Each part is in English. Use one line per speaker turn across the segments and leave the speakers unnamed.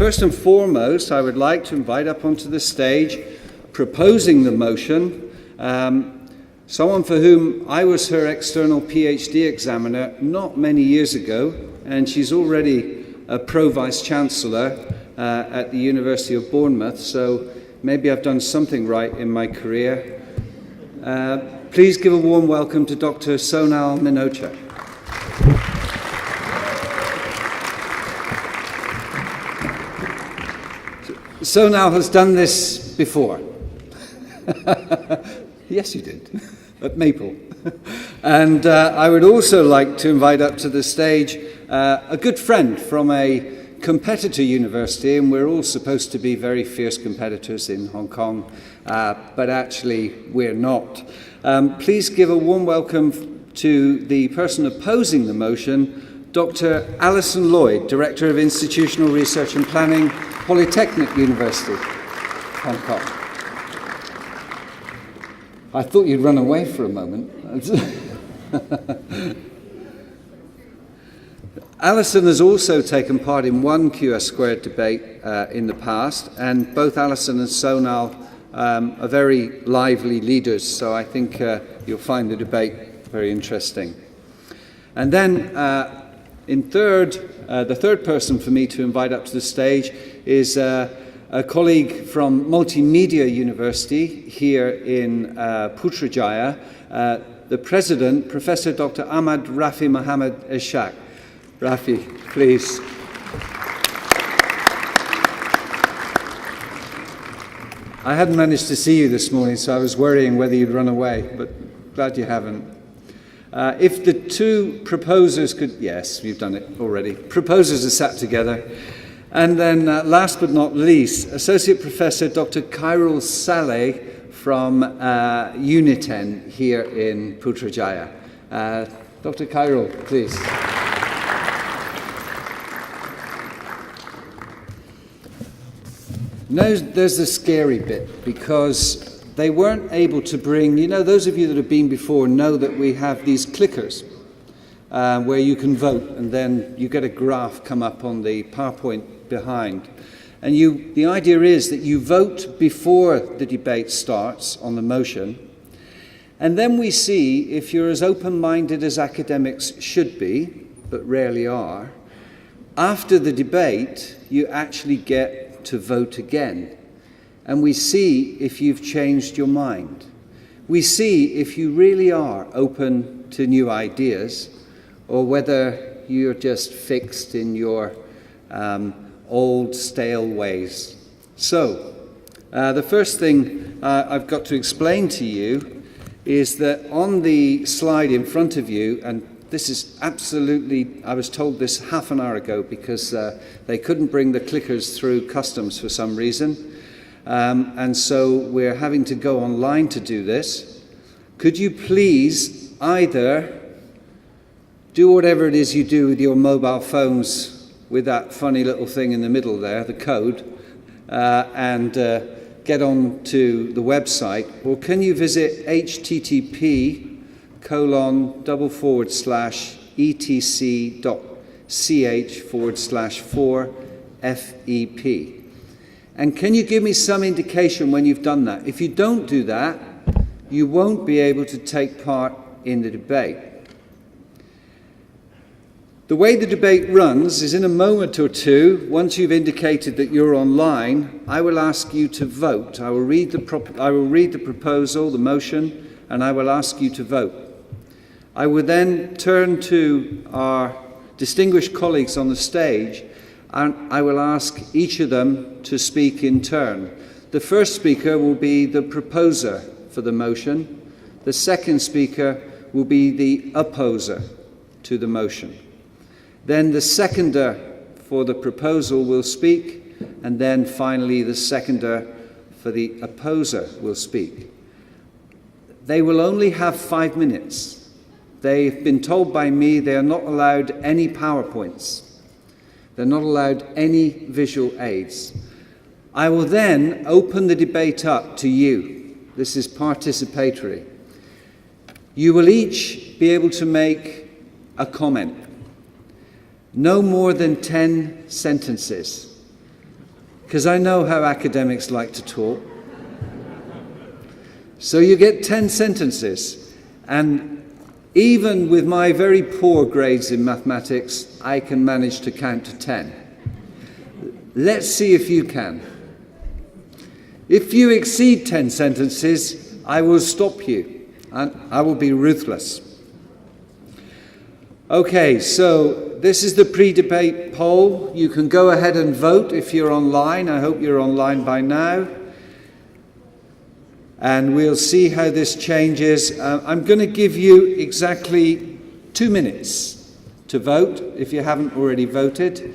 First and foremost, I would like to invite up onto the stage, proposing the motion, someone for whom I was her external PhD examiner not many years ago, and she's already a Pro-Vice-Chancellor at the University of Bournemouth, so maybe I've done something right in my career. Please give a warm welcome to Dr. Sonal Minocha. Sonal has done this before. Yes, you did, at Maple. And I would also like to invite up to the stage a good friend from a competitor university, and we're all supposed to be very fierce competitors in Hong Kong, but actually we're not. Please give a warm welcome to the person opposing the motion, Dr. Alison Lloyd, Director of Institutional Research and Planning, Polytechnic University, Hong Kong. I thought you'd run away for a moment. Alison has also taken part in one QS² debate in the past, and both Alison and Sonal are very lively leaders, so I think you'll find the debate very interesting. And then the third person for me to invite up to the stage is a colleague from Multimedia University here in Putrajaya, the president, Professor Dr. Ahmad Rafi Muhammad Ishaq. Rafi, please. I hadn't managed to see you this morning, so I was worrying whether you'd run away, but glad you haven't. If the two proposers could, yes, you've done it already. Proposers are sat together. And then last but not least, Associate Professor Dr. Khairul Salleh from Uniten here in Putrajaya. Dr. Khairul, please. Now there's the scary bit, because they weren't able to bring, those of you that have been before know that we have these clickers where you can vote, and then you get a graph come up on the PowerPoint behind. And the idea is that you vote before the debate starts on the motion, and then we see if you're as open-minded as academics should be, but rarely are. After the debate, you actually get to vote again, and we see if you've changed your mind. We see if you really are open to new ideas, or whether you're just fixed in your old, stale ways. So, the first thing I've got to explain to you is that on the slide in front of you, and this is absolutely, I was told this half an hour ago because they couldn't bring the clickers through customs for some reason, and so we're having to go online to do this. Could you please either do whatever it is you do with your mobile phones with that funny little thing in the middle there, the code, and get on to the website, or can you visit http://etc.ch/4FEP. And can you give me some indication when you've done that? If you don't do that, you won't be able to take part in the debate. The way the debate runs is in a moment or two, once you've indicated that you're online, I will ask you to vote. I will read the proposal, the motion, and I will ask you to vote. I will then turn to our distinguished colleagues on the stage, and I will ask each of them to speak in turn. The first speaker will be the proposer for the motion. The second speaker will be the opposer to the motion. Then the seconder for the proposal will speak, and then finally the seconder for the opposer will speak. They will only have 5 minutes. They've been told by me they are not allowed any PowerPoints. They're not allowed any visual aids. I will then open the debate up to you. This is participatory. You will each be able to make a comment. No more than 10 sentences. because I know how academics like to talk. So you get 10 sentences, and even with my very poor grades in mathematics, I can manage to count to 10. Let's see if you can. If you exceed 10 sentences, I will stop you, and I will be ruthless. Okay, so this is the pre-debate poll. You can go ahead and vote if you're online. I hope you're online by now. And we'll see how this changes. I'm going to give you exactly 2 minutes to vote if you haven't already voted.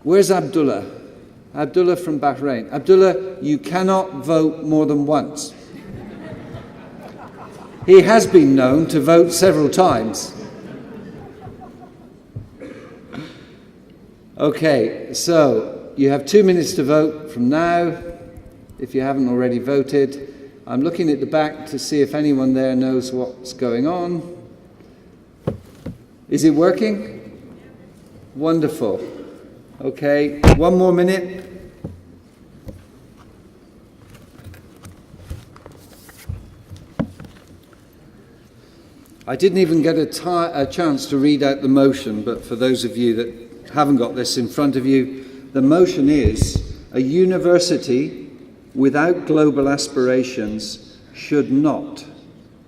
Where's Abdullah? Abdullah from Bahrain. Abdullah, you cannot vote more than once. He has been known to vote several times. Okay, so you have 2 minutes to vote from now, if you haven't already voted. I'm looking at the back to see if anyone there knows what's going on. Is it working? Wonderful. Okay, 1 more minute. I didn't even get a chance to read out the motion, but for those of you that haven't got this in front of you, the motion is: a university without global aspirations should not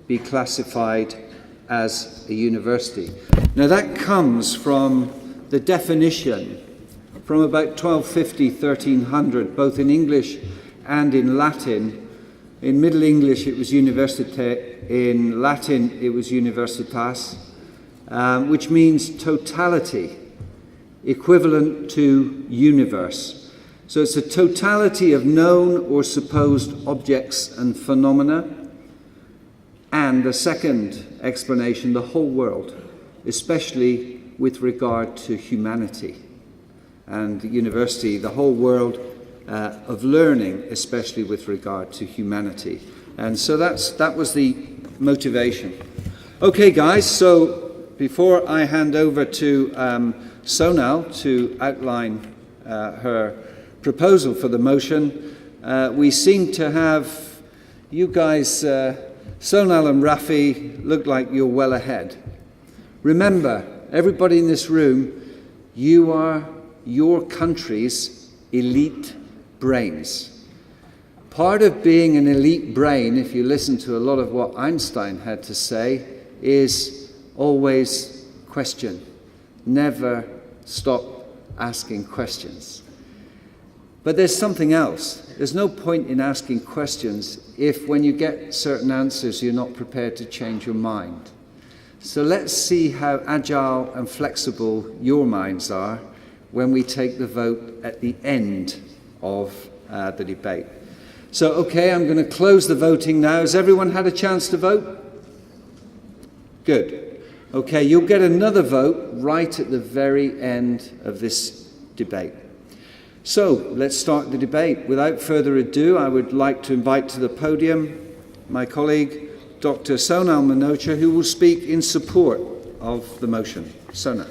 be classified as a university. Now that comes from the definition from about 1250, 1300, both in English and in Latin. In Middle English it was universite, in Latin it was universitas, which means totality, equivalent to universe. So it's a totality of known or supposed objects and phenomena. And the second explanation, the whole world, especially with regard to humanity. And university, the whole world of learning, especially with regard to humanity. And so that was the motivation. Okay, guys, so before I hand over to Sonal to outline her proposal for the motion, we seem to have you guys, Sonal and Rafi, look like you're well ahead. Remember, everybody in this room, you are your country's elite brains. Part of being an elite brain, if you listen to a lot of what Einstein had to say, is always question. Never stop asking questions. But there's something else. There's no point in asking questions if when you get certain answers you're not prepared to change your mind. So let's see how agile and flexible your minds are when we take the vote at the end of the debate. So, okay, I'm going to close the voting now. Has everyone had a chance to vote? Good. Okay, you'll get another vote right at the very end of this debate. So, let's start the debate. Without further ado, I would like to invite to the podium my colleague, Dr. Sonal Minocha, who will speak in support of the motion. Sonal.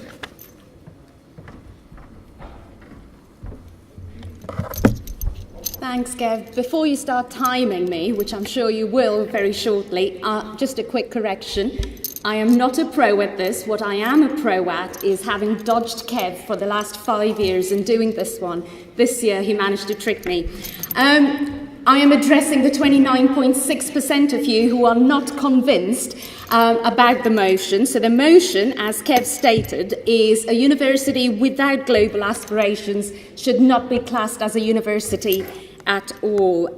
Thanks, Kev. Before you start timing me, which I'm sure you will very shortly, just a quick correction. I am not a pro at this. What I am a pro at is having dodged Kev for the last 5 years and doing this one. This year he managed to trick me. I am addressing the 29.6% of you who are not convinced about the motion. So the motion, as Kev stated, is a university without global aspirations should not be classed as a university at all.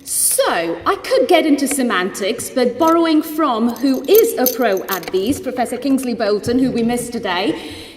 So I could get into semantics, but borrowing from who is a pro at these, Professor Kingsley Bolton, who we missed today,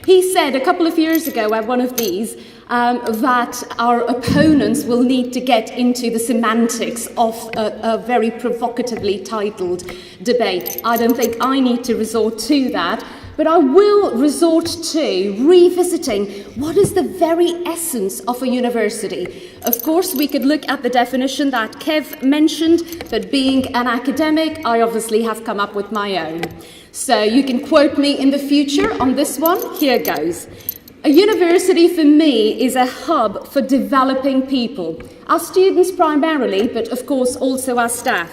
he said a couple of years ago at one of these that our opponents will need to get into the semantics of a very provocatively titled debate. I don't think I need to resort to that, but I will resort to revisiting what is the very essence of a university. Of course, we could look at the definition that Kev mentioned, but being an academic, I obviously have come up with my own. So you can quote me in the future on this one. Here goes. A university for me is a hub for developing people, our students primarily, but of course also our staff.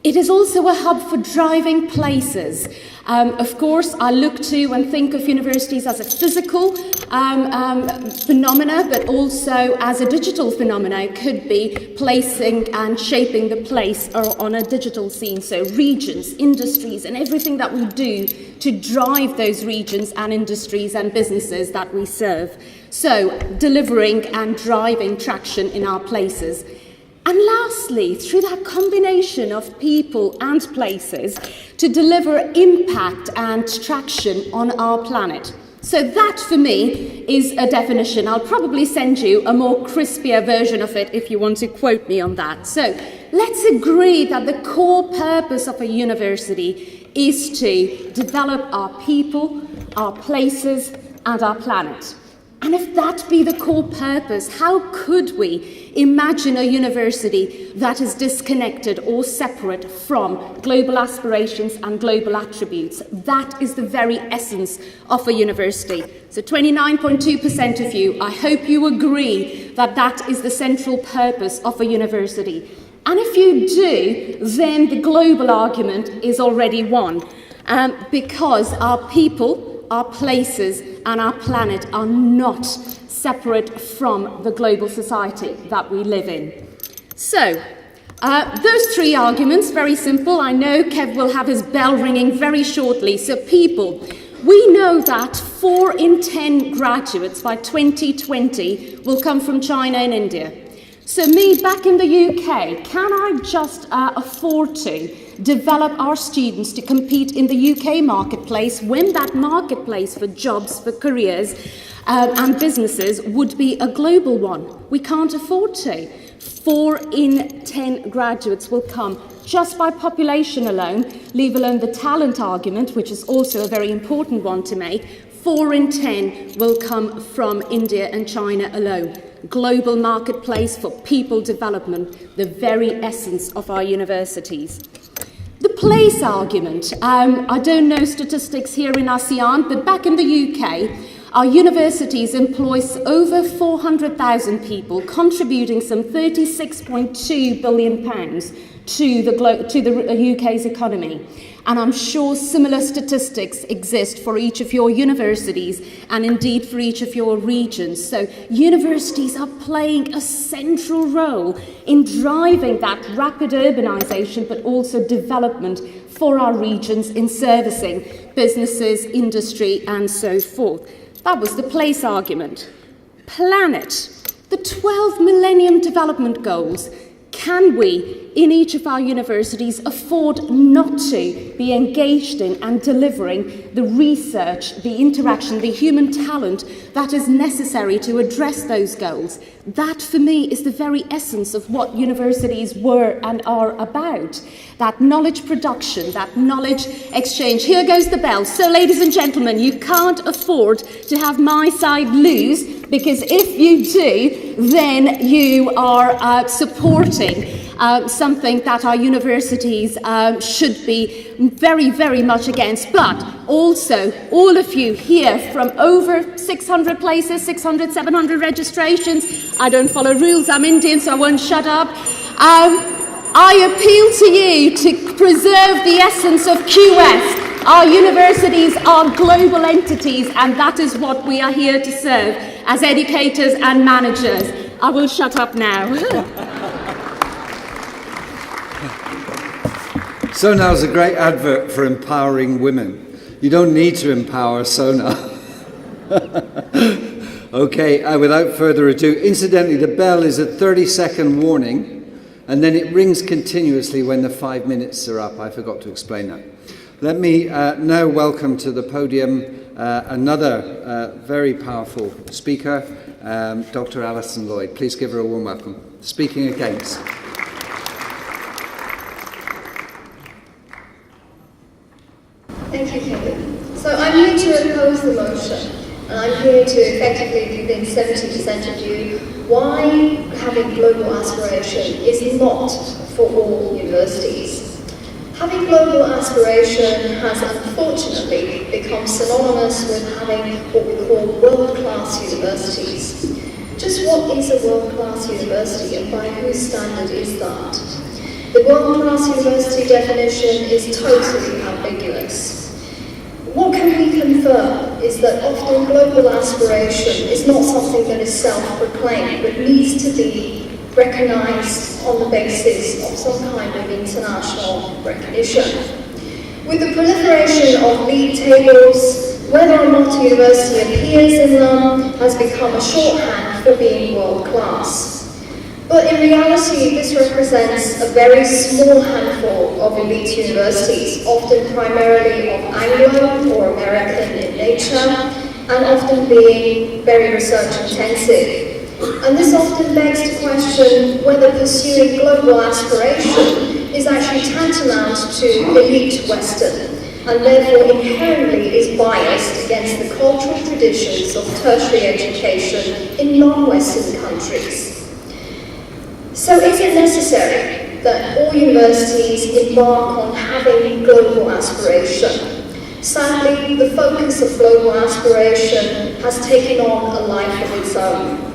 It is also a hub for driving places. Of course, I look to and think of universities as a physical phenomena, but also as a digital phenomena. It could be placing and shaping the place on a digital scene. So regions, industries, and everything that we do to drive those regions and industries and businesses that we serve. So delivering and driving traction in our places. And lastly, through that combination of people and places, to deliver impact and traction on our planet. So that, for me, is a definition. I'll probably send you a more crispier version of it if you want to quote me on that. So let's agree that the core purpose of a university is to develop our people, our places, and our planet. And if that be the core purpose, how could we imagine a university that is disconnected or separate from global aspirations and global attributes? That is the very essence of a university. So 29.2% of you, I hope you agree that that is the central purpose of a university. And if you do, then the global argument is already won, because our people, our places, and our planet are not separate from the global society that we live in. So, those three arguments, very simple. I know Kev will have his bell ringing very shortly. So people, we know that 4 in 10 graduates by 2020 will come from China and India. So me, back in the UK, can I just afford to develop our students to compete in the UK marketplace when that marketplace for jobs, for careers and businesses would be a global one? We can't afford to. 4 in 10 graduates will come just by population alone, leave alone the talent argument, which is also a very important one to make. 4 in 10 will come from India and China alone. Global marketplace for people development, the very essence of our universities. The place argument. I don't know statistics here in ASEAN, but back in the UK, our universities employ over 400,000 people, contributing some £36.2 billion to the UK's economy. And I'm sure similar statistics exist for each of your universities and indeed for each of your regions. So universities are playing a central role in driving that rapid urbanisation, but also development for our regions in servicing businesses, industry, and so forth. That was the place argument. Planet. The 12 Millennium Development Goals. Can we, in each of our universities, afford not to be engaged in and delivering the research, the interaction, the human talent that is necessary to address those goals? That, for me, is the very essence of what universities were and are about. That knowledge production, that knowledge exchange. Here goes the bell. So, ladies and gentlemen, you can't afford to have my side lose, because if you do, then you are supporting something that our universities should be very, very much against. But also, all of you here from over 600 places, 600, 700 registrations. I don't follow rules, I'm Indian, so I won't shut up. I appeal to you to preserve the essence of QS. Our universities are global entities, and that is what we are here to serve as educators and managers. I will shut up now.
Sonal's a great advert for empowering women. You don't need to empower Sonal. Okay, without further ado, incidentally, the bell is a 30-second warning, and then it rings continuously when the 5 minutes are up. I forgot to explain that. Let me now welcome to the podium another very powerful speaker, Dr. Alison Lloyd. Please give her a warm welcome. Speaking against.
Thank you, Kevin. So I'm here to oppose the motion, and I'm here to effectively convince 70% of you why having global aspiration is not for all universities. Having global aspiration has unfortunately become synonymous with having what we call world-class universities. Just what is a world-class university and by whose standard is that? The world-class university definition is totally ambiguous. What can we confirm is that often global aspiration is not something that is self-proclaimed, but needs to be recognised on the basis of some kind of international recognition. With the proliferation of league tables, whether or not a university appears in them has become a shorthand for being world-class. But in reality, this represents a very small handful of elite universities, often primarily of Anglo or American in nature, and often being very research-intensive. And this often begs to question whether pursuing global aspiration is actually tantamount to elite Western, and therefore inherently is biased against the cultural traditions of tertiary education in non-Western countries. So is it necessary that all universities embark on having global aspiration? Sadly, the focus of global aspiration has taken on a life of its own.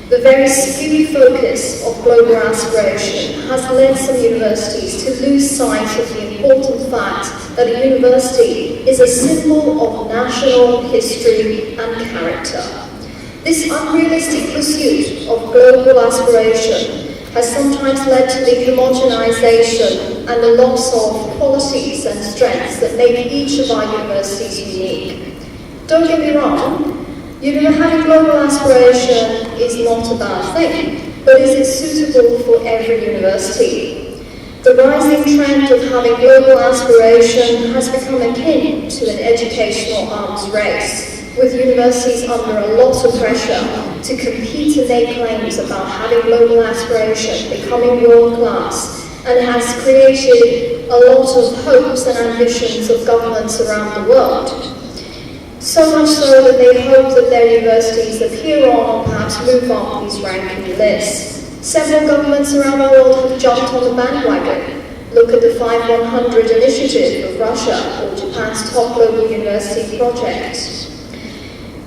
The very skewed focus of global aspiration has led some universities to lose sight of the important fact that a university is a symbol of national history and character. This unrealistic pursuit of global aspiration has sometimes led to the homogenization and the loss of qualities and strengths that make each of our universities unique. Don't get me wrong, having global aspiration is not a bad thing, but is it suitable for every university? The rising trend of having global aspiration has become akin to an educational arms race, with universities under a lot of pressure to compete and make claims about having global aspiration, becoming world-class, and has created a lot of hopes and ambitions of governments around the world. So much so that they hope that their universities appear on or perhaps move up these ranking lists. Several governments around the world have jumped on the bandwagon. Look at the 5-100 initiative of Russia or Japan's top global university project.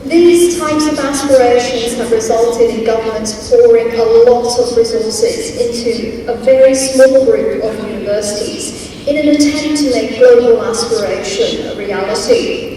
These types of aspirations have resulted in governments pouring a lot of resources into a very small group of universities in an attempt to make global aspiration a reality.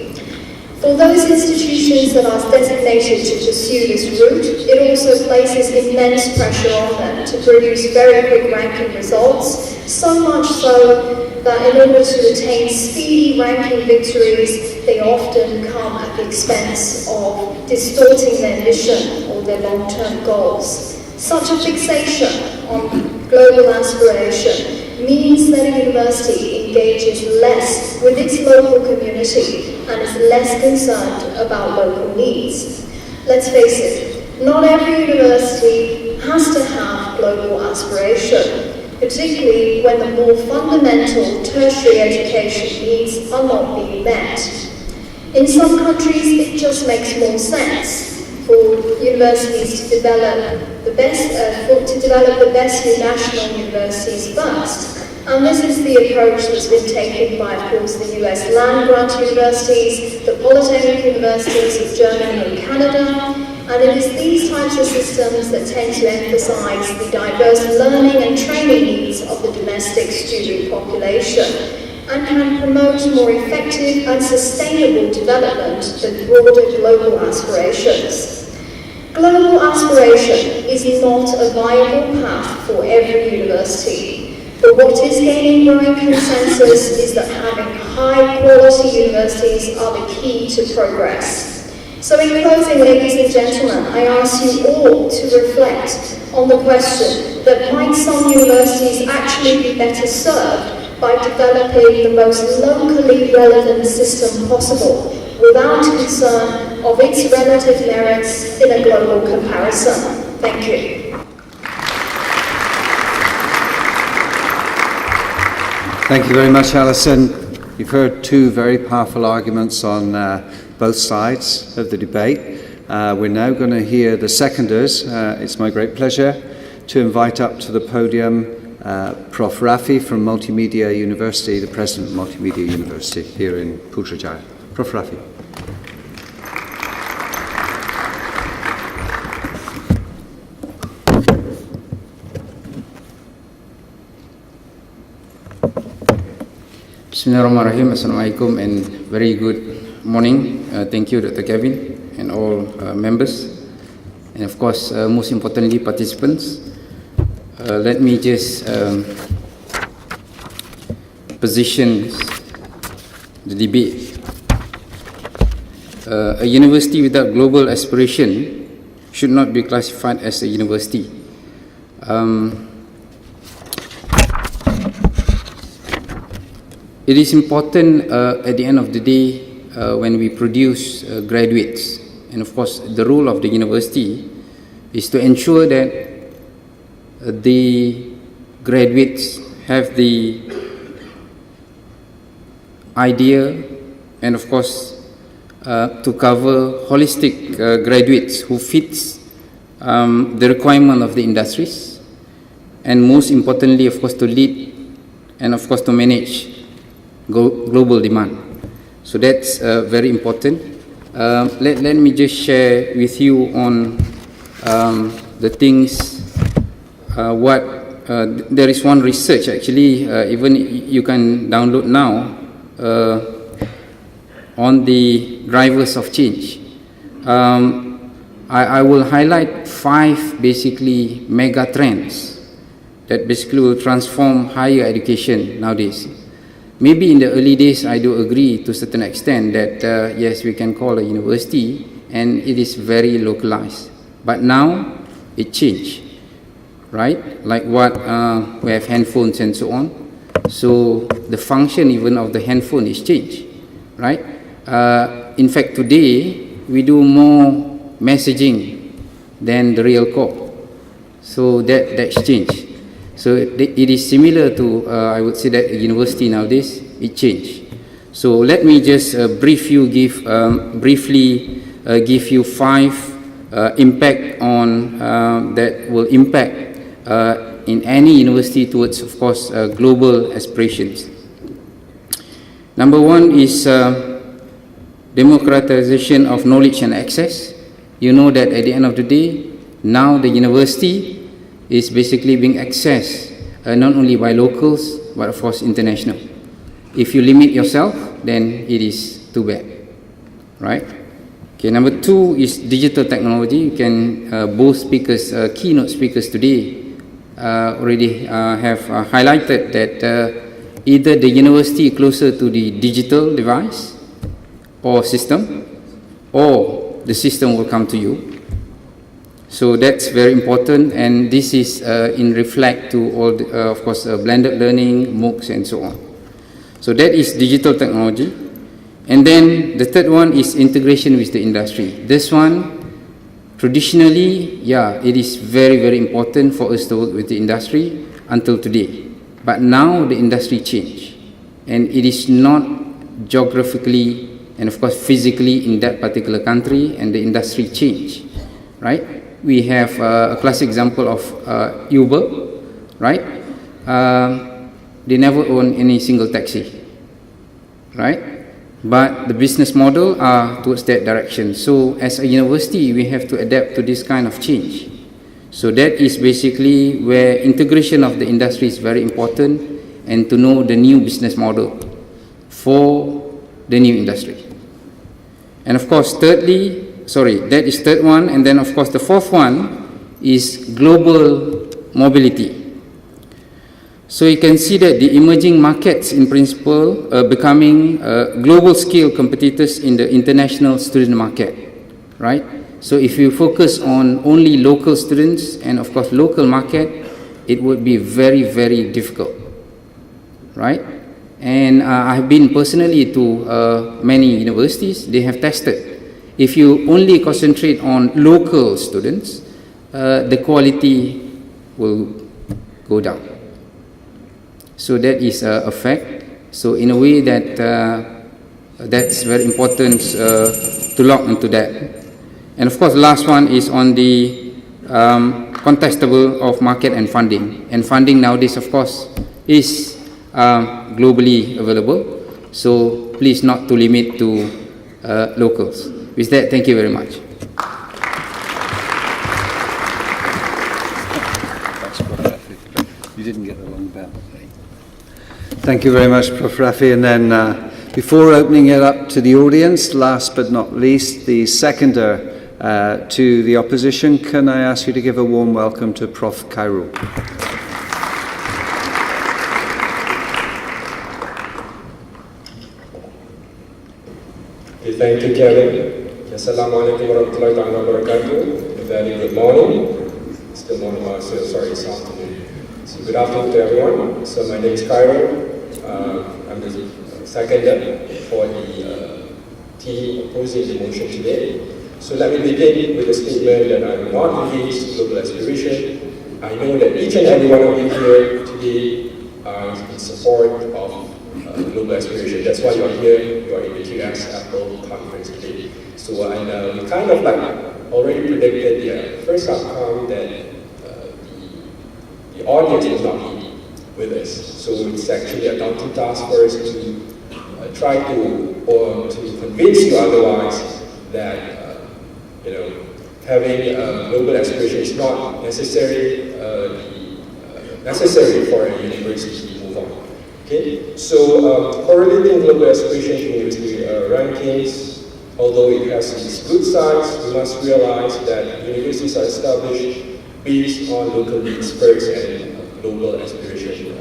For those institutions that are designated to pursue this route, it also places immense pressure on them to produce very quick ranking results, so much so that in order to attain speedy ranking victories, they often come at the expense of distorting their mission or their long-term goals. Such a fixation on global aspiration means that a university engages less with its local community and is less concerned about local needs. Let's face it, not every university has to have global aspiration, particularly when the more fundamental tertiary education needs are not being met. In some countries, it just makes more sense for universities to develop the best new national universities first. And this is the approach that's been taken by, of course, the US land-grant universities, the polytechnic universities of Germany and Canada, and it is these types of systems that tend to emphasize the diverse learning and training needs of the domestic student population, and can promote more effective and sustainable development than broader global aspirations. Global aspiration is not a viable path for every university. But what is gaining growing consensus is that having high-quality universities are the key to progress. So in closing, ladies and gentlemen, I ask you all to reflect on the question that might some universities actually be better served by developing the most locally relevant system possible without concern of its relative merits in a global comparison. Thank you.
Thank you very much, Alison. You've heard two very powerful arguments on both sides of the debate. We're now going to hear the seconders. It's my great pleasure to invite up to the podium Prof. Rafi from Multimedia University, the President of Multimedia University here in Putrajaya. Prof. Rafi.
Bismillahirrahmanirrahim. Assalamualaikum and very good morning. Thank you, Dr. Kevin, and all members, and of course, most importantly, participants. Let me just position the debate. A university without global aspiration should not be classified as a university. It is important at the end of the day when we produce graduates, and of course the role of the university is to ensure that the graduates have the idea, and of course to cover holistic graduates who fits the requirement of the industries, and most importantly, of course, to lead and of course to manage global demand. So that's very important. Let me just share with you on the things there is one research actually, even you can download now, on the drivers of change. I will highlight 5 basically mega trends that basically will transform higher education nowadays. Maybe in the early days, I do agree to a certain extent that yes, we can call a university and it is very localized. But now it changed, right? Like what we have handphones and so on. So the function even of the handphone is changed, right? In fact, today we do more messaging than the real call. So that's changed. So it is similar to, I would say that university nowadays, it changed. So let me just briefly give you 5 impact on that will impact in any university towards, of course, global aspirations. Number 1 is democratization of knowledge and access. You know that at the end of the day, now the university is basically being accessed not only by locals, but of course international. If you limit yourself, then it is too bad, right? Okay, number 2 is digital technology. You can, both speakers, keynote speakers today already have highlighted that either the university closer to the digital device or system, or the system will come to you. So that's very important, and this is in reflect to all the, of course, blended learning, MOOCs and so on. So that is digital technology. And then the third one is integration with the industry. This one, traditionally, yeah, it is very, very important for us to work with the industry until today. But now the industry changed, and it is not geographically and of course physically in that particular country, and the industry changed, right? We have a classic example of Uber, right? They never own any single taxi, right? But the business model are towards that direction. So as a university, we have to adapt to this kind of change. So that is basically where integration of the industry is very important, and to know the new business model for the new industry. And of course, thirdly, that is third one, and then of course the fourth one is global mobility. So you can see that the emerging markets in principle are becoming global scale competitors in the international student market, right? So if you focus on only local students and of course local market, it would be very, very difficult, right? And I have been personally to many universities. They have tested. If you only concentrate on local students, the quality will go down. So that is a fact. So in a way that that's very important to lock into that. And of course, the last one is on the contestable of market and funding. And funding nowadays, of course, is globally available. So please not to limit to locals. With that, thank you very much.
Thanks, Prof. Rafi. You didn't get the long bell. Thank you very much, Prof. Rafi. And then before opening it up to the audience, last but not least, the seconder to the opposition, can I ask you to give a warm welcome to Prof. Khairul.
Thank you, Kevin. Assalamu alaikum warahmatullahi wabarakatuh. Very good morning. Still morning, sorry, it's afternoon. So good afternoon to everyone. So my name is Khairul. I'm the seconder for the team opposing the motion today. So let me begin with a statement that I'm not against global aspiration. I know that each and every one of you here today are in support of global aspiration. That's why you're here, you're in the QS Apple conference today. So we kind of like already predicted the first outcome that the audience will not be with us. So it's actually a daunting task for us to try to convince you otherwise that having global aspiration is not necessary for a university to move on. Okay, so correlating global aspiration to university rankings, although it has its good sides, we must realize that universities are established based on local needs first and global aspiration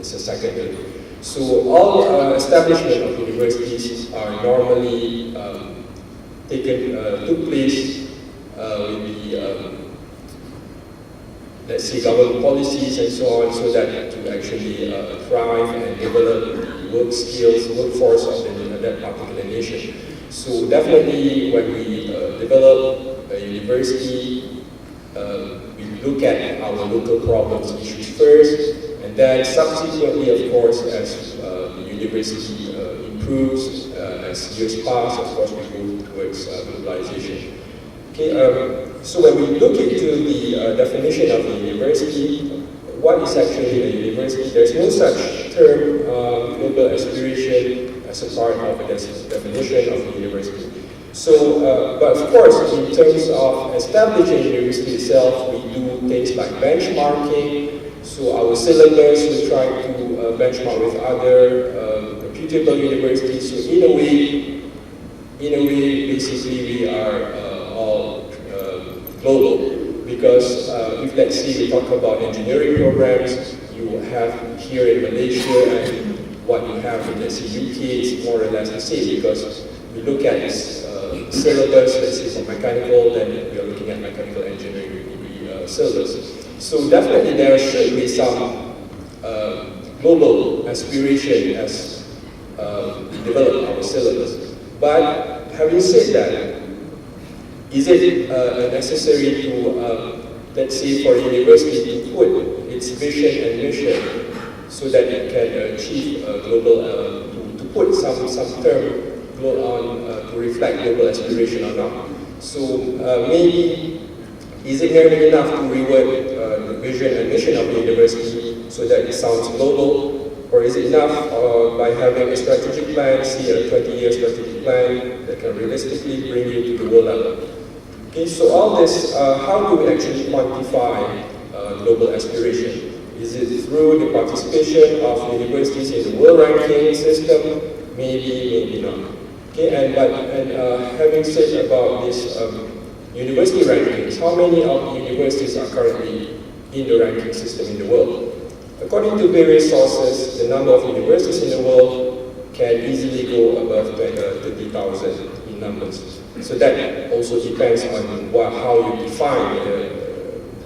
is a secondary. So all establishment of universities are normally took place with the let's say government policies and so on, so that to actually thrive and develop the work skills, workforce of that particular nation. So definitely when we develop a university, we look at our local problems, issues first, and then subsequently, of course, as the university improves, as years pass, of course, we move towards globalization. Okay, so when we look into the definition of a university, what is actually a university? There's no such term, global aspiration, as a part of the definition of a university. So, but of course, in terms of establishing a university itself, we do things like benchmarking. So our syllabus, we try to benchmark with other reputable universities. So in a way, basically we are all global, because if let's say we talk about engineering programs, you have here in Malaysia and what you have in let's say UK is more or less the same, because we look at this syllabus, let's say for mechanical, then we are looking at mechanical engineering syllabus. So definitely there should be some global aspiration as we develop our syllabus. But having said that, is it necessary to, let's say, for a university to put its vision and mission so that it can achieve global, to put some term on to reflect global aspiration or not? So maybe, is it merely enough to reword the vision and mission of the university so that it sounds global? Or is it enough by having a strategic plan, say a 20-year strategic plan that can realistically bring you to the world level? Okay, so all this, how do we actually quantify global aspiration? Is it through the participation of universities in the world ranking system? Maybe, maybe not. Okay, and having said about this university rankings, how many of the universities are currently in the ranking system in the world? According to various sources, the number of universities in the world can easily go above 30,000 in numbers. So that also depends on how you define the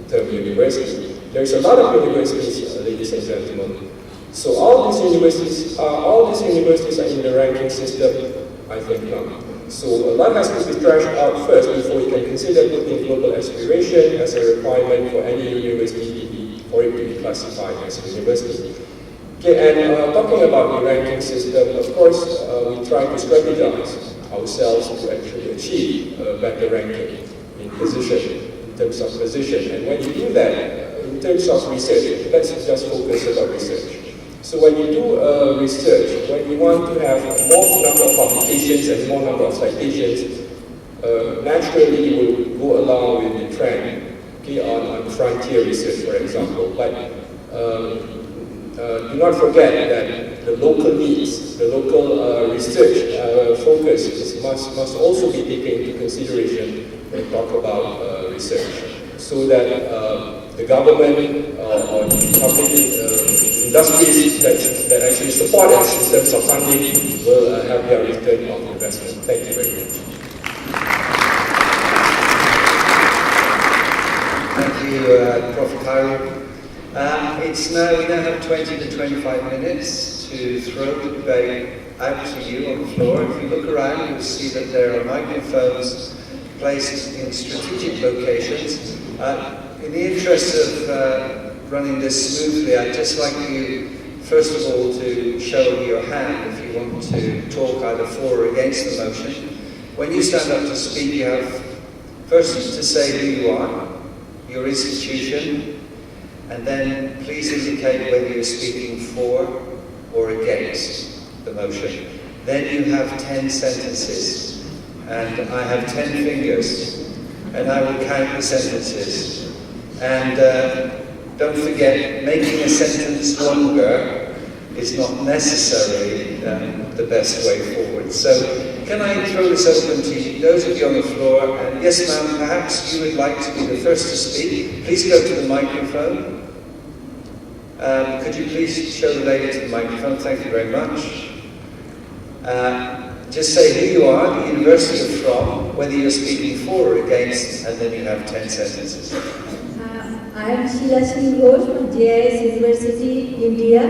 term university. There's a lot of universities, ladies and gentlemen. So all these universities are in the ranking system? I think not. So a lot has to be thrashed out first before you can consider putting global aspiration as a requirement for any university for it to be classified as a university. Okay, and talking about the ranking system, of course, we try to strategize ourselves to actually achieve a better ranking in position in terms of position. And when you do that, in terms of research, let's just focus about research. So when you do research, when you want to have more number of publications and more number of citations, naturally you will go along with the trend, okay, on frontier research, for example. But do not forget that the local needs, the local research focus must also be taken into consideration when we talk about research, so that the government or public industries that actually support us in terms of funding will have their return of investment. Thank you very much.
Thank you, Prof. Khairul. We now have 20 to 25 minutes to throw the debate out to you on the floor. If you look around, you'll see that there are microphones placed in strategic locations. In the interest of running this smoothly, I'd just like you, first of all, to show your hand if you want to talk either for or against the motion. When you stand up to speak, you have first to say who you are, your institution, and then please indicate whether you're speaking for or against the motion. Then you have 10 sentences, and I have 10 fingers, and I will count the sentences. And don't forget, making a sentence longer is not necessarily the best way forward. So can I throw this open to those of you on the floor? And yes, ma'am, perhaps you would like to be the first to speak. Please go to the microphone. Could you please show the lady to the microphone? Thank you very much. Just say who you are, the university you're from, whether you're speaking for or against, and then you have 10 sentences.
I am Sheila Ghosh from JIS University, India,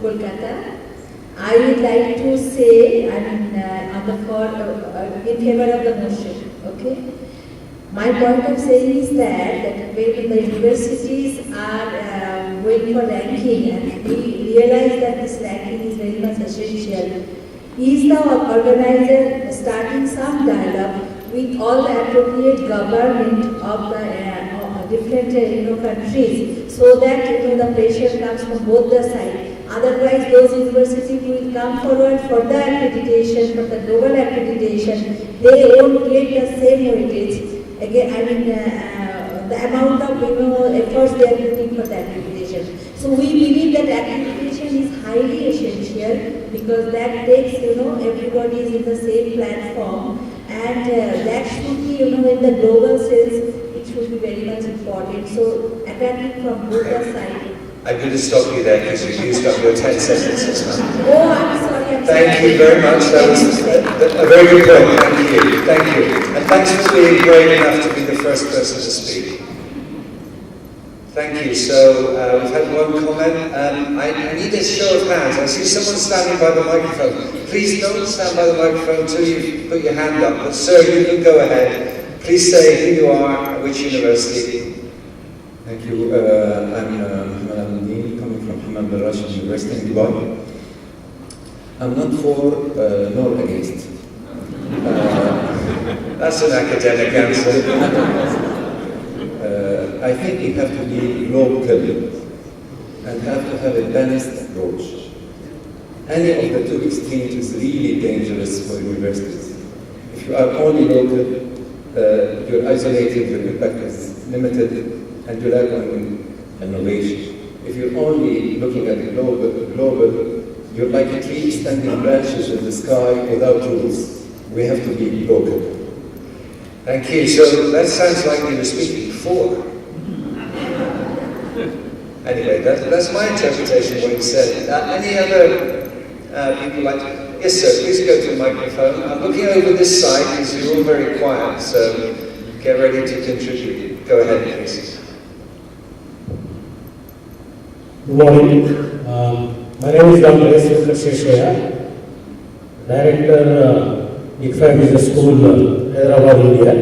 Kolkata. I would like to say, in favor of the motion. Okay. My point of saying is that when the universities are going for ranking, and we realize that this ranking is very much essential, is the organizer starting some dialogue with all the appropriate government of the different countries, so that the pressure comes from both the sides. Otherwise, those universities will come forward for the accreditation, for the global accreditation. They won't get the same weightage. Again, the amount of efforts they are putting for the accreditation. So we believe that accreditation is highly essential, because that takes everybody is in the same platform, and that should be in the global sense it should be very much important. So attacking from both the sides.
I'm going to stop you there because you've used up your 10 sentences now.
Oh, I'm sorry.
Thank you very much. That was a very good point. Thank you. Thank you. And thanks for being brave enough to be the first person to speak. Thank you. So we've had one comment. I need a show of hands. I see someone standing by the microphone. Please don't stand by the microphone until you put your hand up. But sir, you can go ahead. Please say who you are, which university.
Thank you. I'm Ahmad coming from Ahmad University in Lloyd. I'm not for nor against.
That's an academic answer.
I think you have to be local and have to have a balanced approach. Any of the two extremes is really dangerous for universities. If you are only local, you're isolated, your impact is limited, and you lack on innovation. If you're only looking at the global, you're like a tree extending branches in the sky without rules. We have to be local.
Thank you. So that sounds like you were speaking for. Anyway, that's my interpretation of what you said. Any other people like to? Yes, sir, please go to the microphone. I'm looking over this side because you're all very quiet, so get ready to contribute. Go ahead, please.
Good morning. My name is Dr. S. Director, ICFA Business School, Hyderabad, India.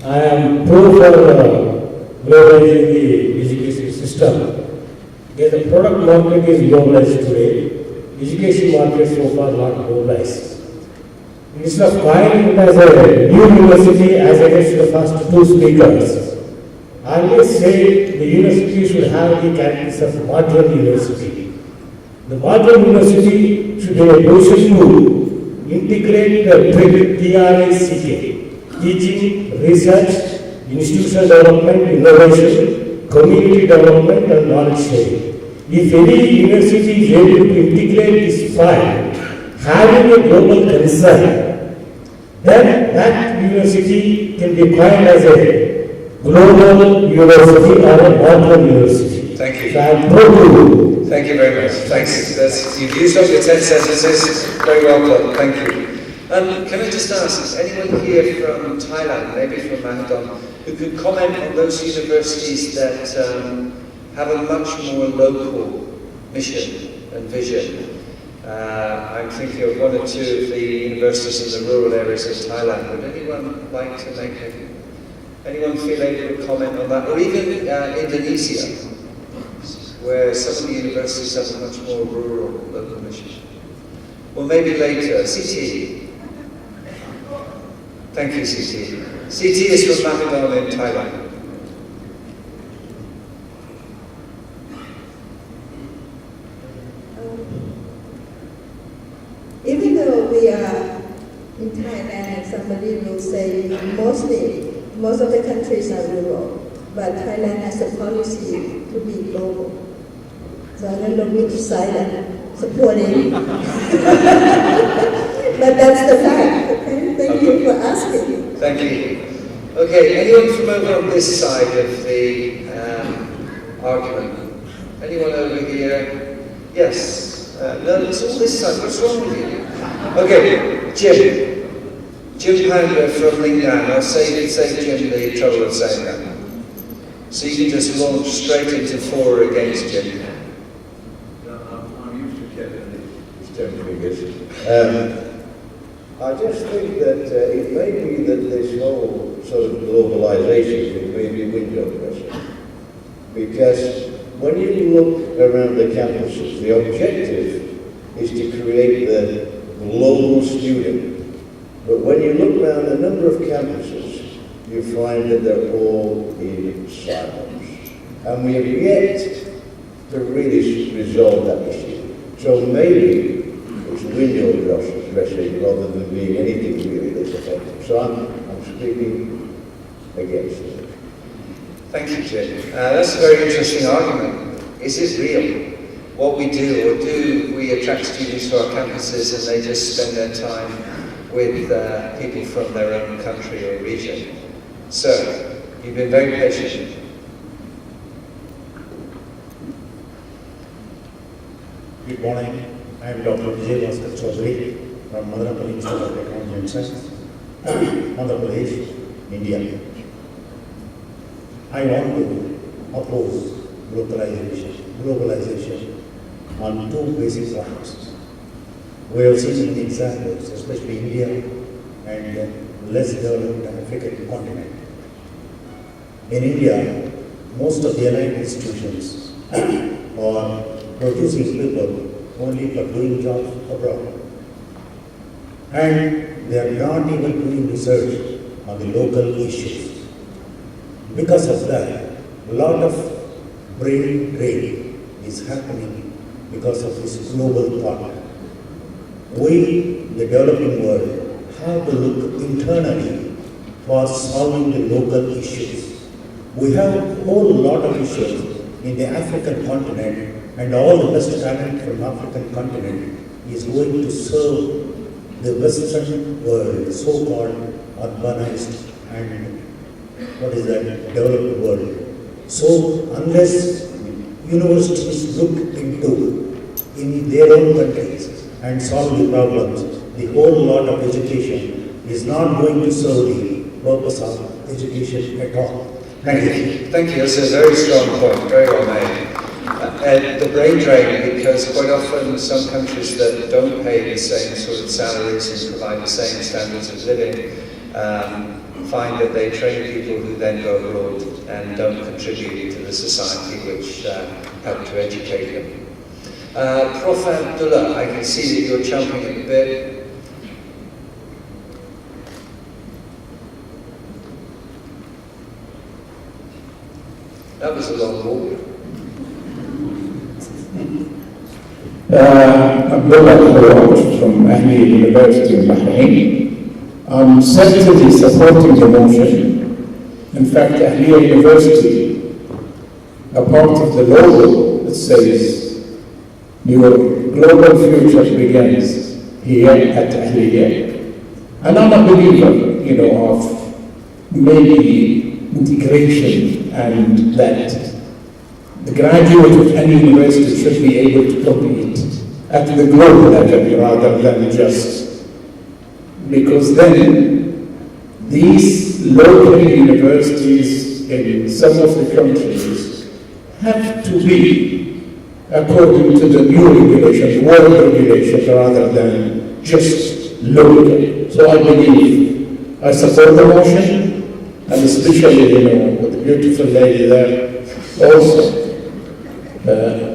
I am pro for globalizing the education system. Yes, the product market is globalized today. Education market so far not globalized. Instead of calling it as a new university as against the first two speakers, I always say the university should have the characteristics of modern university. The modern university should have a position to integrate the TRICK, teaching, research, institutional development, innovation, community development and knowledge sharing. If any university is able to integrate this five, having a global concern, then that university can be coined as a global university or a modern university.
Thank you.
So I am proud.
Thank you very much. Thanks. You've used up your 10 sentences. Very well done. Thank you. Can I just ask, anyone here from Thailand, maybe from Mahadum, who could comment on those universities that have a much more local mission and vision? I'm thinking of one or two of the universities in the rural areas of Thailand. Would anyone like to make anyone feel able to comment on that? Or even Indonesia, where some of the universities have a much more rural local mission. Well, maybe later. CT. Thank you, CT. CT is from Mahadum in Thailand.
Even though we are in Thailand and somebody will say most of the countries are rural, but Thailand has a policy to be global. So I don't know which side I'm supporting. But that's the fact. Okay? Thank you for asking.
Thank you. Okay, anyone from over on this side of the argument? Anyone over here? Yes. No, it's all this side. What's wrong with you? Okay, Jim. Jim Panda from Lingnan. I'll save Jim the trouble of saying that. So you can just launch straight into for or against Jim.
I'm used to Kevin. It's definitely good. I just think that it may be that this whole sort of globalization is maybe a window dressing. Because when you look around the campuses, the objective is to create the global student. But when you look around a number of campuses, you find that they're all in silos. And we have yet to really resolve that issue. So maybe it's window dressing rather than being anything really that's effective. So I'm speaking against it.
Thank you, Jim. That's a very interesting argument. Is it real? What we do, or do we attract students to our campuses and they just spend their time with people from their own country or region? So, you've been very patient.
Good morning. I am Dr. Vijay Bhaskar Chaudhary from Madanapalli Institute of Technology and Science, Andhra Pradesh, India. I want to oppose globalization on two basic points. We have seen examples, especially India and less developed African continent. In India, most of the allied institutions are producing people only for doing jobs abroad. And they are not even doing research on the local issues. Because of that, a lot of brain drain is happening because of this global thought. We, the developing world, have to look internally for solving the local issues. We have a whole lot of issues in the African continent, and all the best talent from African continent is going to serve the Western world, so-called urbanized and developed world. So unless universities look into in their own countries and solve the problems, the whole lot of education is not going to serve the purpose of education at all. Thank you.
Thank you. That's a very strong point. Very well made. The brain drain, because quite often some countries that don't pay the same sort of salaries and provide the same standards of living find that they train people who then go abroad and don't contribute to the society which help to educate them. Prof. Abdullah, I can see that you're chomping at the bit.
That was a long walk.
Abdullah Khairul from Ahmad University in Bahrain. I'm certainly supporting the motion. In fact, Ahmad University, a part of the logo that says, your global future begins here at Ahliya. And I'm a believer, of maybe integration and that the graduate of any university should be able to compete at the global level rather than just, because then these local universities in some of the countries have to be according to the new regulations, world regulations, rather than just local. So I believe I support the motion, and especially, with the beautiful lady there, also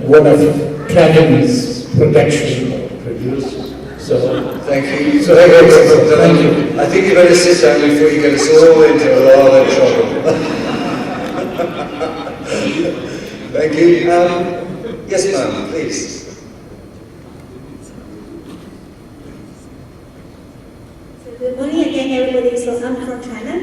one of Kevin's production producers. So
Thank you.
So
Thank you. I think you better sit down before you get us all into a lot of trouble. Thank you. Yes, ma'am, please.
So good morning again, everybody. So I'm from China.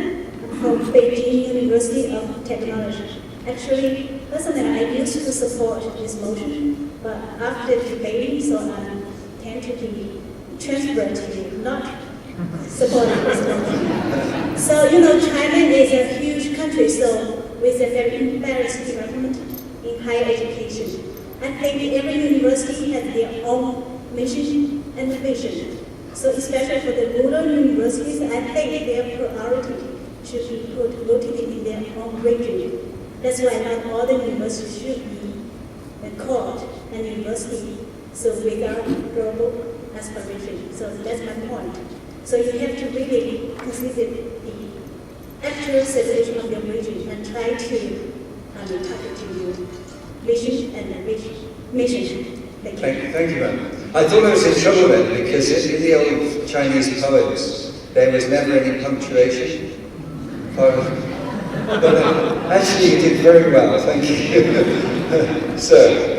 I'm from Beijing University of Technology. Actually, personally, I used to support this motion, but after debating, so I tend to be transparently not supporting this motion. So, China is a huge country, so with a very embarrassed development in higher education. I think every university has their own mission and vision. So especially for the rural universities, I think their priority should be put rooted in their own region. That's why not all the universities should be called an university, so without global aspiration. So that's my point. So you have to really consider the actual situation of your region and try to target to your vision and mission. Thank you.
Thank you, ma'am. I thought I was in trouble then, because in the old Chinese poems, there was never any punctuation. But actually, you did very well, thank you. Sir.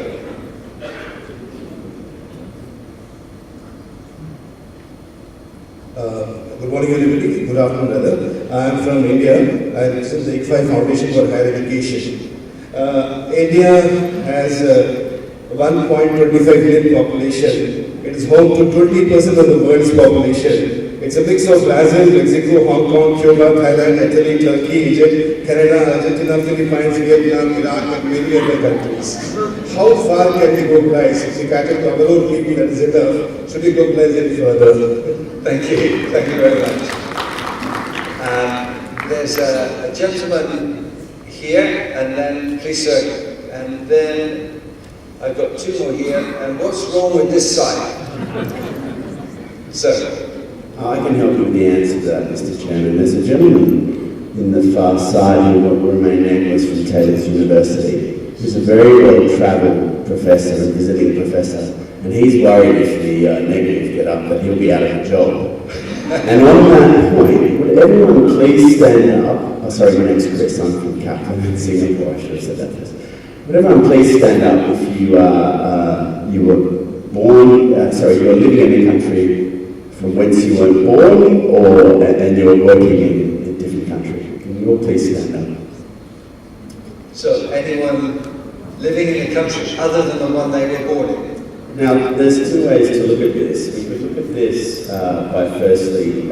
Good morning, everybody. Good afternoon, rather. I am from India, and this is the ICFI Foundation for Higher Education. India has 1.25 billion population. It is home to 20% of the world's population. It's a mix of Brazil, Mexico, Hong Kong, Cuba, Thailand, Italy, Turkey, Egypt, Canada, Argentina, Philippines, Vietnam, Iraq, and many other countries. How far can we globalize? If we cater to our own people, that is enough. Should we globalize any further?
Thank you. Thank you very much. There's a gentleman here, and then, please sir, and then I've got two more here, and what's wrong with this side? Sir.
I can help you with the answer to that, Mr. Chairman. There's a gentleman in the far side who will remain nameless from Taylor's University, who's a very well-travelled professor and visiting professor, and he's worried if the negatives get up that he'll be out of a job. And on that point, would everyone please stand up? Oh, sorry, my name's Chris, I'm from Kaplan in Singapore, I should have said that first. Would everyone please stand up if you were born, you were living in a country from whence you were born, and you were working in a different country? Can you all please stand up?
So, anyone living in a country other than the one they were born in?
Now, there's two ways to look at this. We could look at this by firstly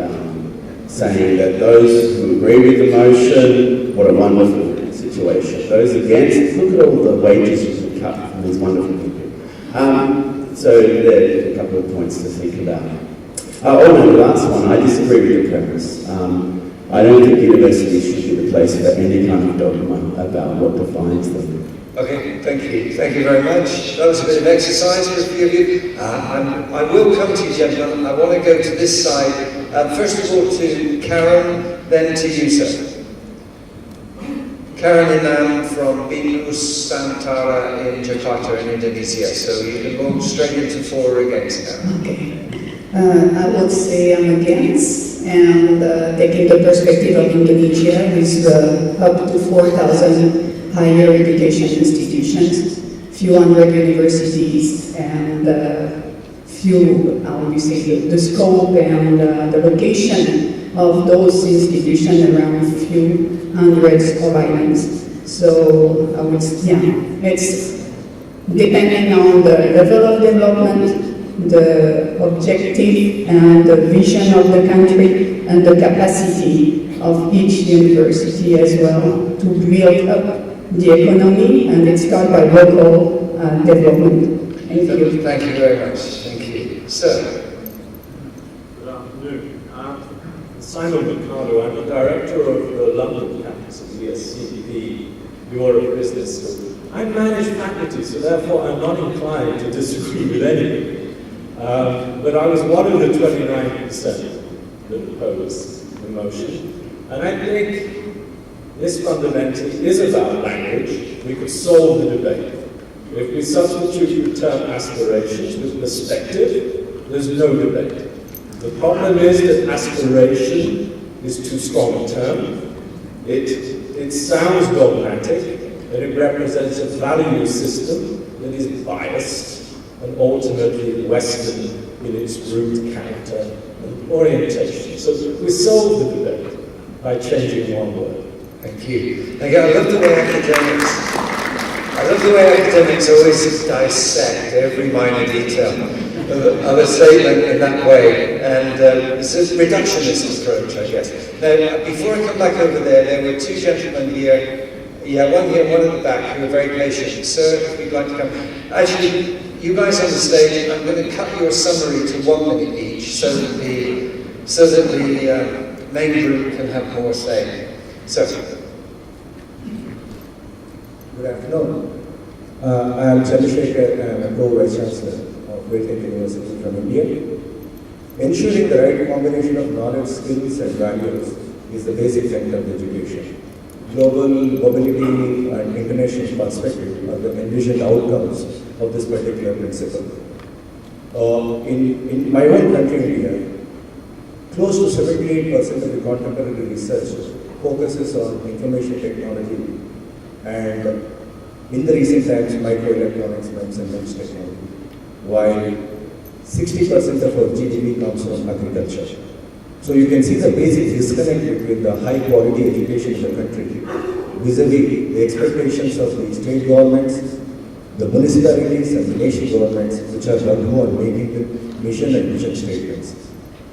saying that those who agree with the motion, what a wonderful situation. Those against, look at all the wages you can cut from these wonderful people. So there are a couple of points to think about. The last one, I disagree with the premise. I don't think universities should be the place for any kind of dogma about what defines them.
Okay, thank you. Thank you very much. That was a bit of exercise for a few of you. I will come to you, gentlemen. I want to go to this side. First of all to Karen, then to you, sir. Karen Inam from Nusantara in Jakarta in Indonesia. So you can go straight into for or against Karen.
Okay. I would say I'm against, and taking the perspective of Indonesia with up to 4,000 higher education institutions, few hundred universities, and few, how do you say, the scope and the location of those institutions around few hundreds of islands. So I would, it's depending on the level of development, the objective and the vision of the country, and the capacity of each university as well to build up the economy, and it's done by local development. Thank you.
Thank you very much. Thank you. Sir.
Good afternoon. I'm Simon McCardo. I'm the director of the London campus of the ESCPD Bureau of Business. I manage faculty, so therefore I'm not inclined to disagree with anybody. But I was one of the 29% that opposed the motion. And I think this fundamentally is about language. We could solve the debate. If we substitute the term aspirations with perspective, there's no debate. The problem is that aspiration is too strong a term. It sounds dogmatic, and it represents a value system that is biased and ultimately Western in its root character and orientation. So we solve the debate by changing one word.
Thank you. Thank you. I love the way academics always dissect every minor detail of a statement in that way, and it's a reductionist approach, I guess. Now, before I come back over there were two gentlemen here. Yeah, one here, one at the back, who are very patient. Sir, if you'd like to come. Actually, you guys on the stage, I'm going to cut your summary to 1 minute each, so that the main group can have more say. So.
Good afternoon. I am Chandrasekhar, I am a Pro-Vice Chancellor of Waitlake University from India. Ensuring the right combination of knowledge, skills and values is the basic tenet of education. Global mobility and international perspective are the envisioned outcomes of this particular principle. In my own country, India, close to 78% of the contemporary research focuses on information technology and in the recent times microelectronics, MEMS and MEMS technology, while 60% of our GDP comes from agriculture. So you can see the basic disconnect between the high quality education in the country vis-a-vis the expectations of the state governments, the municipalities and the nation governments, which are the who are making the mission and vision statements.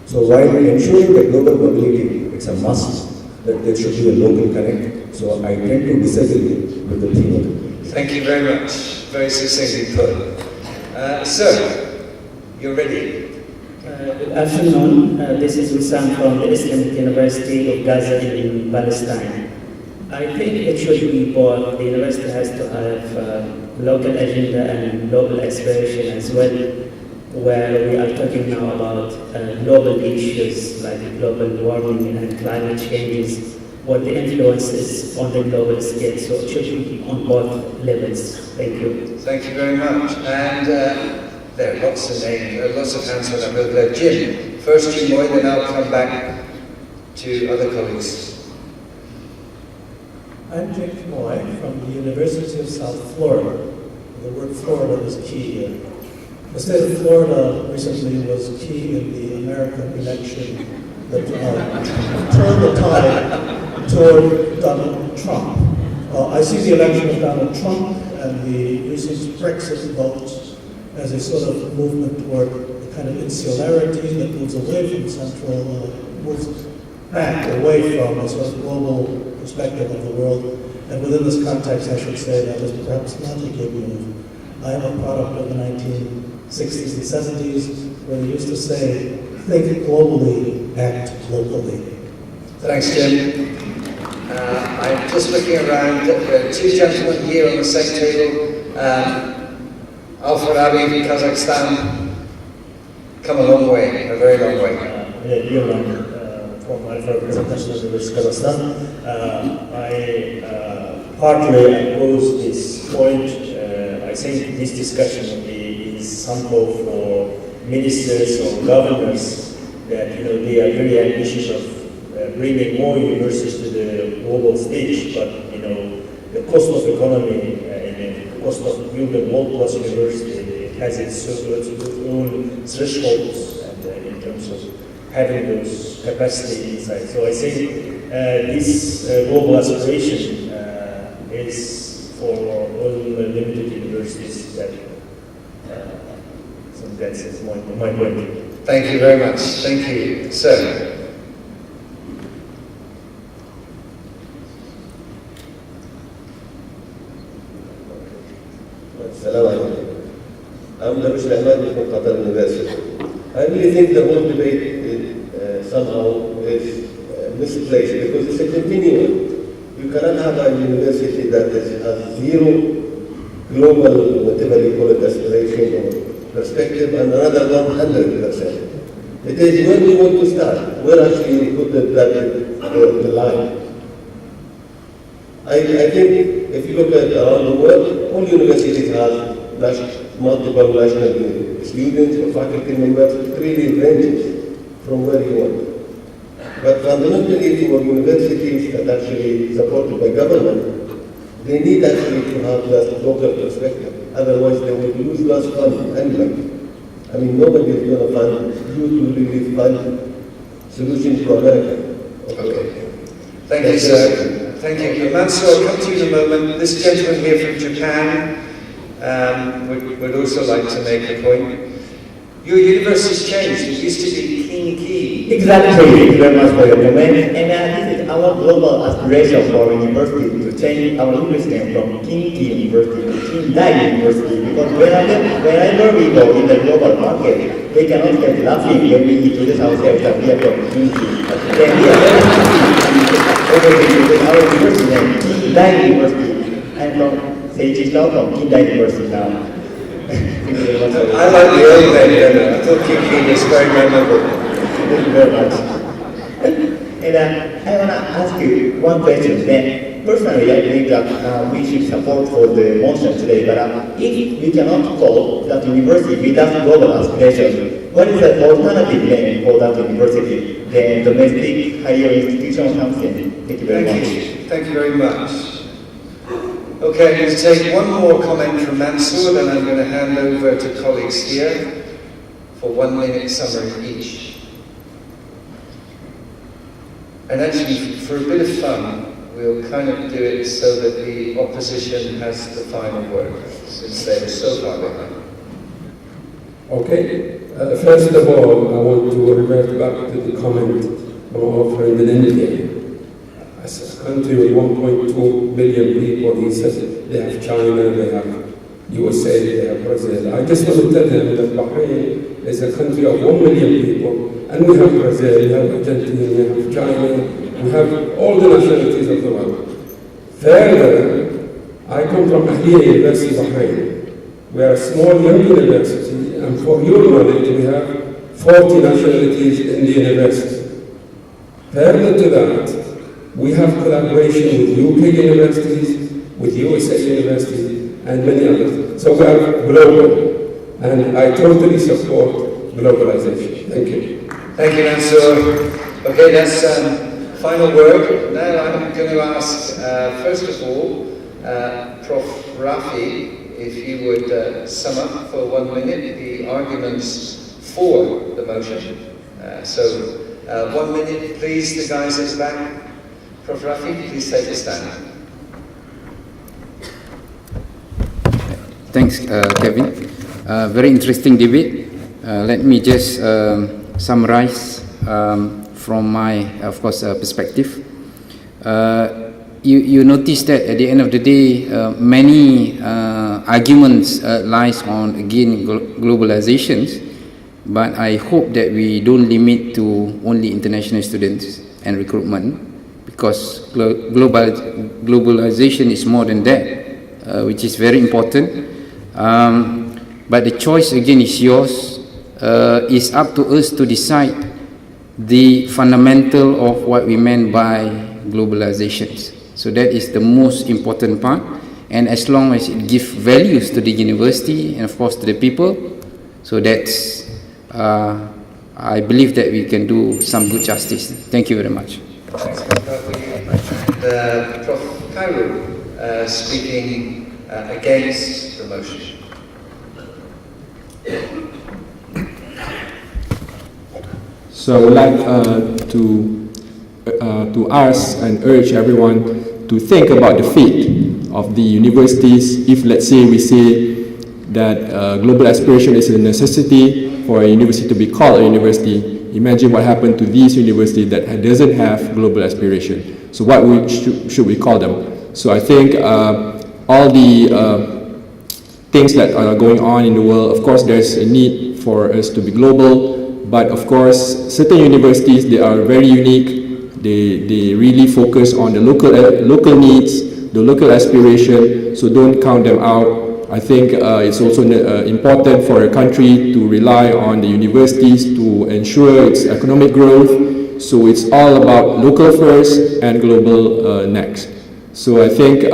So while ensuring the global mobility, it's a must that there should be a local connect. So I tend to disagree with the theme.
Thank you very much. Very succinctly put. Sir, you're ready.
Good afternoon. This is Wissam from the Islamic University of Gaza in Palestine. I think it should be both. The university has to have local agenda and global aspiration as well, where we are talking now about global issues like global warming and climate changes, what the influence is on the global scale. So it should be on both levels. Thank you.
Thank you very much. And there are lots of names, lots of hands for that. Jim, first Jim Lloyd, then I'll come back to other colleagues.
I'm Jim Moy from the University of South Florida. The word Florida is key here. The state of Florida recently was key in the American election that turned the tide toward Donald Trump. I see the election of Donald Trump and the recent Brexit vote as a sort of movement toward a kind of insularity that moves away from central, moves back away from a sort of global perspective of the world. And within this context, I should say that is perhaps not a good move. I am a product of the 1960s and 70s, where they used to say, think globally, act locally.
Thanks, Jim. I'm just looking around. There are two gentlemen here on the same table. Al-Farabi from Kazakhstan. Come a long way, a very long way.
From Al-Farabi International University, Kazakhstan. I partly oppose this point. I think this discussion is somehow for ministers or governors that they are very ambitious of bringing more universities to the global stage, but the cost of economy and the cost of building world-class university has its own thresholds and in terms of having those capacity inside. So I think this global aspiration is for all limited universities that so that's my point.
Thank you very much. Thank you. Sir.
I'm Ahmad from Qatar University. I really think the whole debate somehow is misplaced because it's a continuum. You cannot have a university that has zero global, whatever you call it, aspiration or perspective, and another 100%. It is when we want to start, where actually we put the line. I think if you look at around the world, all universities have multiple national students or faculty members. It really ranges from where you want. But fundamentally, for universities that actually supported by government, they need actually to have that local perspective. Otherwise, they will lose less fund anyway. I mean, nobody is going to fund you to really fund solutions to America.
Okay. Thank you, sir. Thank you. Mansour, I'll come to you in a moment. This gentleman here from Japan would also like to make a point. Your university's changed. It used to be Kinki.
Exactly. Thank you very much for your comment. And this is our global aspiration for our university to change our English name from Kinki University to Kindai University. Because wherever we go in the global market, they cannot get laughing when we introduce ourselves that we are from Kinki. Then we are very happy with our university name, Kindai University. I'm from Seijisao from Kindai University now.
I like the old name better. I thought Kinki was very memorable.
Thank you very much. And I want to ask you one question. Then, personally, I believe that we should support for the motion today. But if we cannot call that university without global aspiration, what is the alternative name for that university? The domestic higher institution or something? Thank you very much.
Thank you very much. Okay, I'm going to take one more comment from Mansour, then I'm going to hand over to colleagues here for 1 minute summary each. And actually, for a bit of fun, we'll kind of do it so that the opposition has the final word, since they were so far behind.
Okay, first of all, I want to revert back to the comment from our friend in India. As a country with 1.2 billion people, he says they have China, they have USA, they have Brazil. I just want to tell them that Bahrain is a country of 1 million people, and we have Brazil, we have Argentina, we have China, we have all the nationalities of the world. Further, I come from Ahliya University, Bahrain. We are a small young university, and for your knowledge, we have 40 nationalities in the university. Further to that, we have collaboration with UK universities, with USA universities, and many others. So we are global, and I totally support globalization. Thank you.
Thank you, Mansour. Okay, that's final word. Now I'm going to ask, first of all, Prof. Rafi, if you would sum up for 1 minute the arguments for the motion. 1 minute, please, the guys at the back. Prof. Rafi, please take a stand.
Thanks, Kevin. Very interesting debate. Let me just summarize from my, of course, perspective. You notice that at the end of the day, many arguments lies on, again, globalizations, but I hope that we don't limit to only international students and recruitment, because globalization is more than that, which is very important. But the choice again is yours. It's up to us to decide the fundamental of what we meant by globalizations. So that is the most important part. And as long as it gives values to the university and of course to the people, so that's, I believe that we can do some good justice. Thank you very much.
Prof. Khairul, speaking against the motion.
So I would like to ask and urge everyone to think about the fate of the universities if, let's say, we say that global aspiration is a necessity for a university to be called a university. Imagine what happened to these universities that doesn't have global aspiration. So what should we call them? So I think all the things that are going on in the world, of course there's a need for us to be global, but of course certain universities, they are very unique. They really focus on the local needs, the local aspiration, so don't count them out. I think it's also important for a country to rely on the universities to ensure its economic growth. So it's all about local first and global next. So I think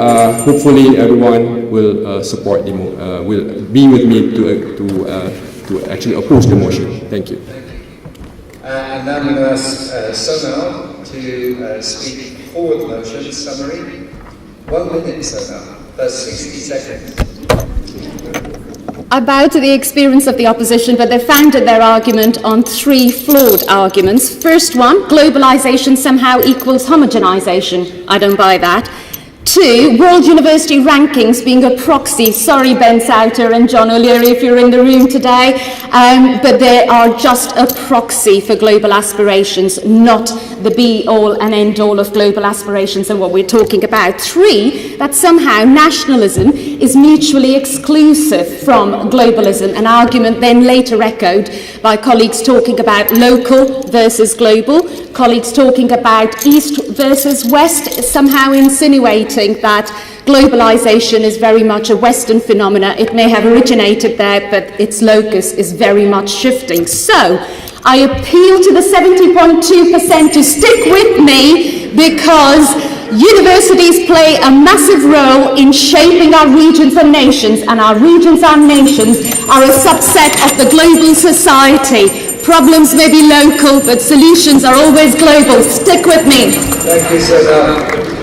hopefully everyone will support the will be with me to actually oppose the motion. Thank you.
And now I'm going to ask Sonal to speak for the motion summary. 1 minute, Sonal. That's 60 seconds.
I bow to the experience of the opposition, but they founded their argument on 3 flawed arguments. First one, globalization somehow equals homogenization. I don't buy that. 2, world university rankings being a proxy. Sorry, Ben Souter and John O'Leary, if you're in the room today, but they are just a proxy for global aspirations, not the be-all and end-all of global aspirations and what we're talking about. 3, that somehow nationalism is mutually exclusive from globalism, an argument then later echoed by colleagues talking about local versus global, colleagues talking about East versus West, somehow insinuating that globalization is very much a Western phenomena. It may have originated there, but its locus is very much shifting. So I appeal to the 70.2% to stick with me, because universities play a massive role in shaping our regions and nations, and our regions and nations are a subset of the global society. Problems may be local, but solutions are always global. Stick with me.
Thank you, Sonal.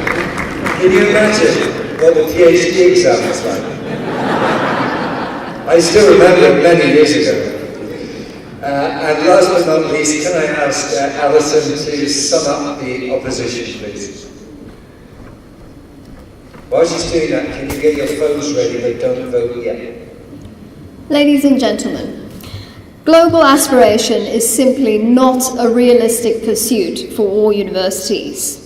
Can you imagine what the PhD exam was like? I still remember many years ago. And last but not least, can I ask Alison to sum up the opposition, please? While she's doing that, can you get your phones ready, but don't vote yet?
Ladies and gentlemen, global aspiration is simply not a realistic pursuit for all universities.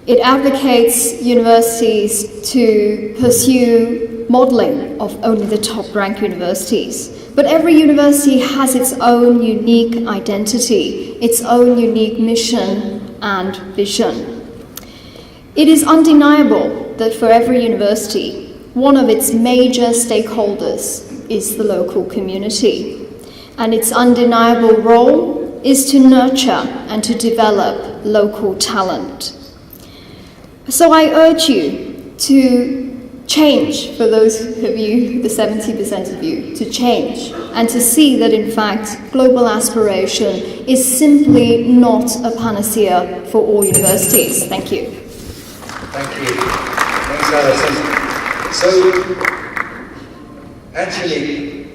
It advocates universities to pursue modelling of only the top-ranked universities. But every university has its own unique identity, its own unique mission and vision. It is undeniable that for every university, one of its major stakeholders is the local community. And its undeniable role is to nurture and to develop local talent. So I urge you to change, for those of you, the 70% of you, to change and to see that in fact global aspiration is simply not a panacea for all universities. Thank you.
Thank you. Thanks, Alison. So, actually,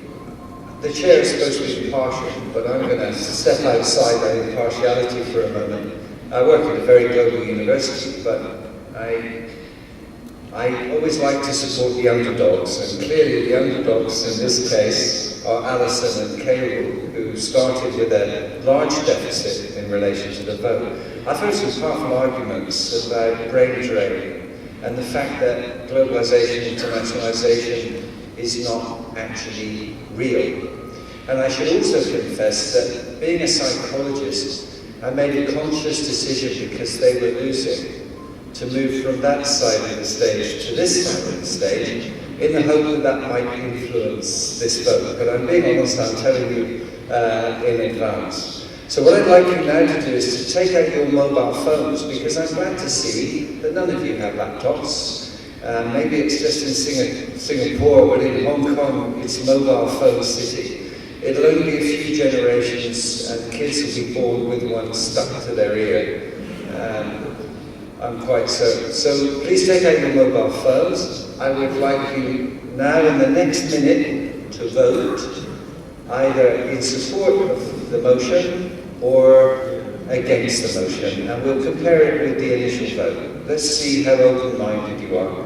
the chair is supposed to be impartial, but I'm going to step outside that impartiality for a moment. I work at a very global university, but I always like to support the underdogs, and clearly the underdogs in this case are Alison and Khairul, who started with a large deficit in relation to the vote. I've heard some powerful arguments about brain drain and the fact that globalization, internationalization is not actually real. And I should also confess that being a psychologist, I made a conscious decision, because they were losing, to move from that side of the stage to this side of the stage, in the hope that that might influence this vote. But I'm being honest, I'm telling you in advance. So what I'd like you now to do is to take out your mobile phones, because I'm glad to see that none of you have laptops. Maybe it's just in Singapore, but in Hong Kong, it's mobile phone city. It'll only be a few generations, and kids will be born with one stuck to their ear. I'm quite certain. So please take out your mobile phones. I would like you now in the next minute to vote either in support of the motion or against the motion, and we'll compare it with the initial vote. Let's see how open-minded you are.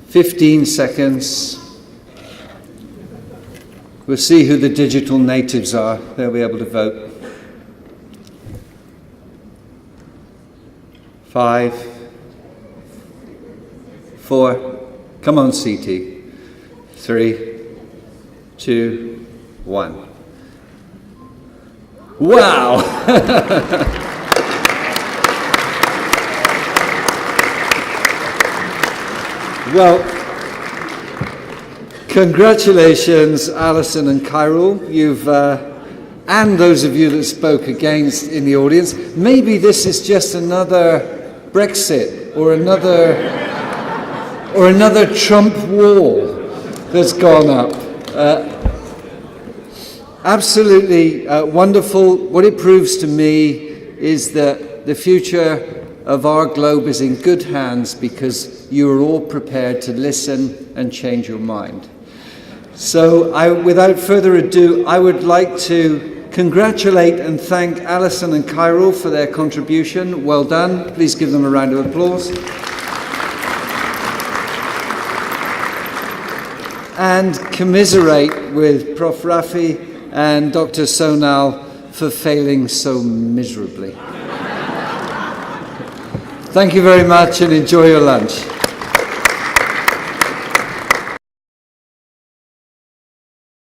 "15 seconds. We'll see who the digital natives are. They'll be able to vote. 5, 4, come on CT, 3, 2, 1. Wow! Well, congratulations, Alison and Khairul. And those of you that spoke against in the audience. Maybe this is just another Brexit or another Trump wall that's gone up. Absolutely wonderful. What it proves to me is that the future of our globe is in good hands because you are all prepared to listen and change your mind. So without further ado, I would like to congratulate and thank Alison and Khairul for their contribution. Well done. Please give them a round of applause. And commiserate with Prof. Rafi and Dr. Sonal for failing so miserably. Thank you very much and enjoy your lunch.